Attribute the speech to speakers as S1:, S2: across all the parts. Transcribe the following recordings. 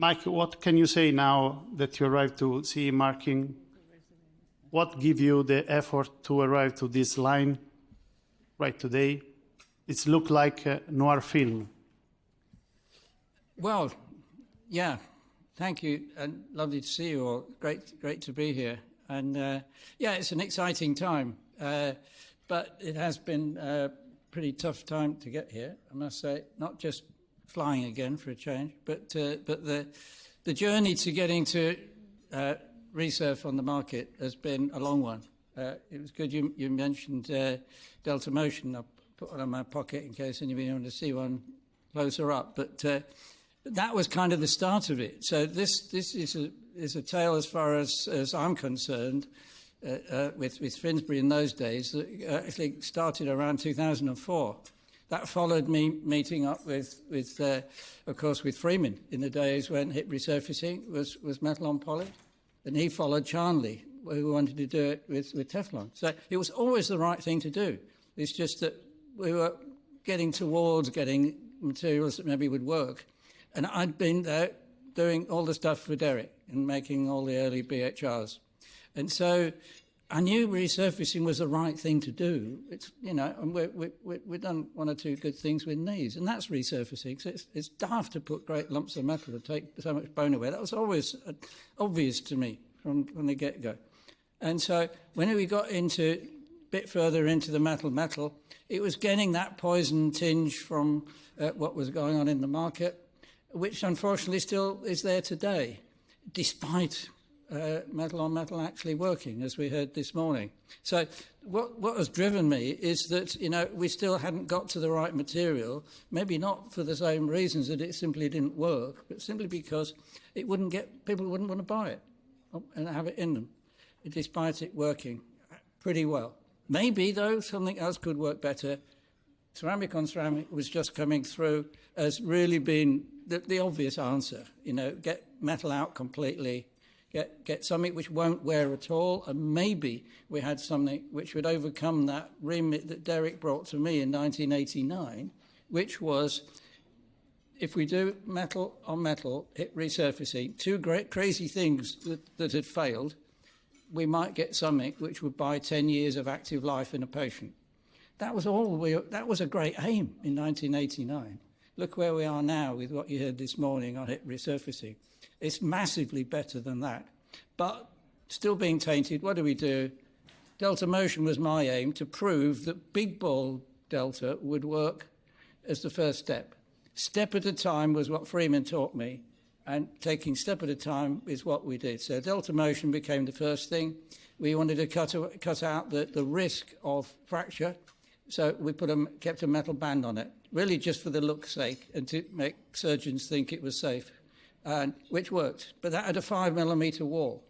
S1: Mike, what can you say now that you arrived to CE marking? What gave you the effort to arrive to this line right today? It's looked like a noir film.
S2: Well, yeah, thank you, and lovely to see you all. Great to be here. And yeah, it's an exciting time, but it has been a pretty tough time to get here, I must say. Not just flying again for a change, but the journey to getting to ReCerf on the market has been a long one. It was good you mentioned Delta Motion. I'll put one in my pocket in case anybody wanted to see one closer up. But that was kind of the start of it. So this is a tale as far as I'm concerned with Finsbury in those days that actually started around 2004. That followed me meeting up with of course, with Freeman in the days when hip resurfacing was metal on poly. And he followed Charnley, who wanted to do it with Teflon. So it was always the right thing to do. It's just that we were getting towards getting materials that maybe would work. And I'd been there doing all the stuff for Derek and making all the early BHRs. And so I knew resurfacing was the right thing to do. It's, you know, and we've done one or two good things with knees, and that's resurfacing. So it's daft to put great lumps of metal to take so much bone away. That was always obvious to me from the get-go. And so when we got into a bit further into the metal, it was getting that poison tinge from what was going on in the market, which unfortunately still is there today, despite metal on metal actually working, as we heard this morning. So what has driven me is that, you know, we still hadn't got to the right material, maybe not for the same reasons that it simply didn't work, but simply because people wouldn't want to buy it and have it in them, despite it working pretty well. Maybe, though, something else could work better. Ceramic on ceramic was just coming through as really being the obvious answer. You know, get metal out completely, get something which won't wear at all, and maybe we had something which would overcome that remit that Derek brought to me in 1989, which was, if we do metal on metal, hip resurfacing, two great crazy things that had failed, we might get something which would buy 10 years of active life in a patient. That was that was a great aim in 1989. Look where we are now with what you heard this morning on hip resurfacing. It's massively better than that, but still being tainted. What do? Delta Motion was my aim, to prove that big ball Delta would work as the first step. Step at a time was what Freeman taught me, and taking step at a time is what we did. So Delta Motion became the first thing. We wanted to cut out the risk of fracture, so we kept a metal band on it, really just for the look's sake and to make surgeons think it was safe. Which worked, but that had a 5mm wall.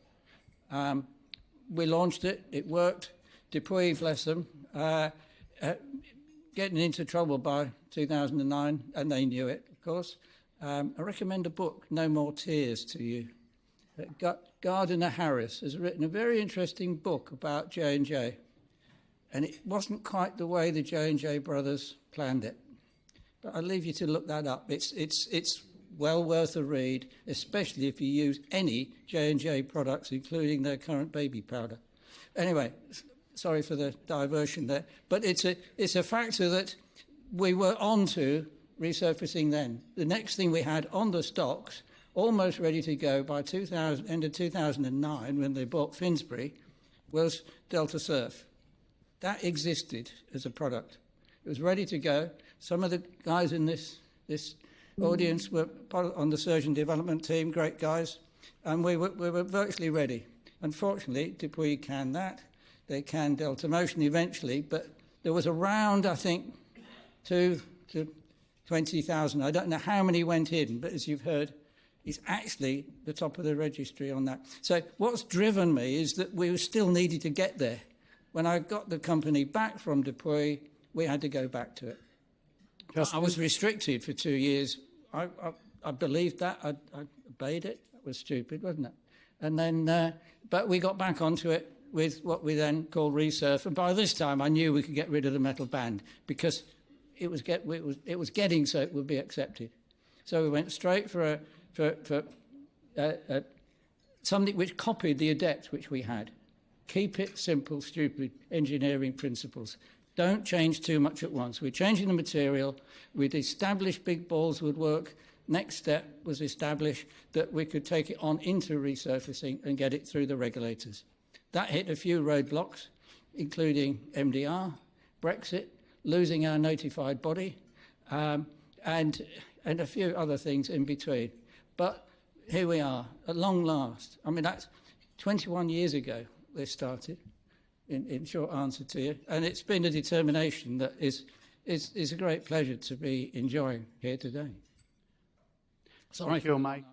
S2: We launched it, it worked. Dupuy, bless them, getting into trouble by 2009, and they knew it, of course. I recommend a book, No More Tears, to you. Gardiner Harris has written a very interesting book about J&J, and it wasn't quite the way the J&J brothers planned it. But I'll leave you to look that up. It's well worth a read, especially if you use any J&J products, including their current baby powder. Anyway, sorry for the diversion there, but it's a factor that we were on to resurfacing then. The next thing we had on the stocks, almost ready to go by end of 2009, when they bought Finsbury, was Delta Surf. That existed as a product. It was ready to go. Some of the guys in this audience were on the surgeon development team, great guys, and we were virtually ready. Unfortunately, Dupuy canned that. They canned Delta Motion eventually, but there was around, I think, 2 to 20,000. I don't know how many went in, but as you've heard, it's actually the top of the registry on that. So what's driven me is that we still needed to get there. When I got the company back from Dupuy, we had to go back to it. I was restricted for 2 years. I believed that. I obeyed it. That was stupid, wasn't it? And then, but we got back onto it with what we then called ReCerf. And by this time, I knew we could get rid of the metal band because it was getting so it would be accepted. So we went straight for for something which copied the ADEPT which we had. Keep it simple, stupid, engineering principles. Don't change too much at once. We're changing the material. We'd established big balls would work. Next step was establish that we could take it on into resurfacing and get it through the regulators. That hit a few roadblocks, including MDR, Brexit, losing our notified body, and a few other things in between. But here we are, at long last. I mean, that's 21 years ago this started, in short answer to you. And it's been a determination that is a great pleasure to be enjoying here today.
S1: Thank you, Mike.